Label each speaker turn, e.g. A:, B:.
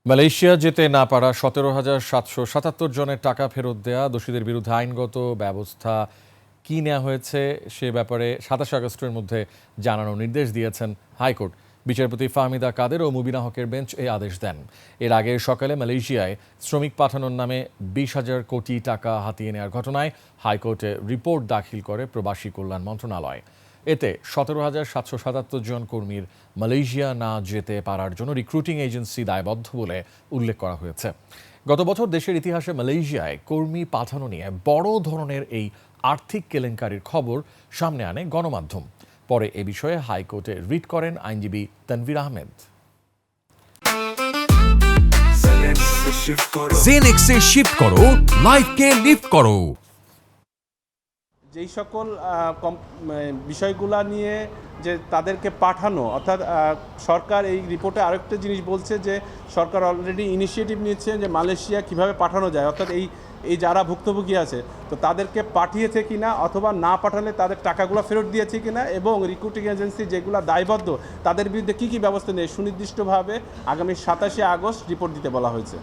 A: Malaysia যেতে না পারা 17,777 জনের টাকা ফেরত দেয়া দোষীদের বিরুদ্ধে আইনগত ব্যবস্থা কি নেওয়া হয়েছে সে ব্যাপারে 27 আগস্টের মধ্যে জানানোর নির্দেশ দিয়েছেন হাইকোর্ট। বিচারপতি ফাহমিদা কাদের ও মুবিনা হকের বেঞ্চ এই আদেশ দেন। এর আগে সকালে মালয়েশিয়ায় শ্রমিক পাঠানোর নামে 20,000 কোটি টাকা হাতিয়ে নেওয়ার ঘটনায় হাইকোর্টে রিপোর্ট দাখিল করে প্রবাসী কল্যাণ মন্ত্রণালয়। এতে 17,777 জন কর্মীর মালয়েশিয়া না যেতে পারার জন্য রিক্রুটিং এজেন্সি দায়বদ্ধ বলে উল্লেখ করা হয়েছে। গত বছর দেশের ইতিহাসে মালয়েশিয়ায় কর্মী পাঠানো নিয়ে বড় ধরনের এই আর্থিক কেলেঙ্কারির খবর সামনে আনে গণমাধ্যম। পরে এ বিষয়ে হাইকোর্টে রিট করেন আইনজীবী তানভীর আহমেদ।
B: জেনেক্সে শিফট করো, লাইফকে লিফট করো।
C: যেই সকল বিষয়গুলা নিয়ে যে তাদেরকে পাঠানো, অর্থাৎ সরকার এই রিপোর্টে আরেকটা জিনিস বলছে যে সরকার অলরেডি ইনিশিয়েটিভ নিচ্ছে যে মালয়েশিয়া কিভাবে পাঠানো যায়, অর্থাৎ এই যারা ভুক্তভোগী আছে তো তাদেরকে পাঠিয়েছে কিনা অথবা না পাঠালে তাদের টাকাগুলো ফেরত দিয়েছে কিনা, এবং রিক্রুটিং এজেন্সি যেগুলো দায়বদ্ধ তাদের বিরুদ্ধে কী কী ব্যবস্থা নেয় সুনির্দিষ্টভাবে আগামী 27 আগস্ট রিপোর্ট দিতে বলা হয়েছে।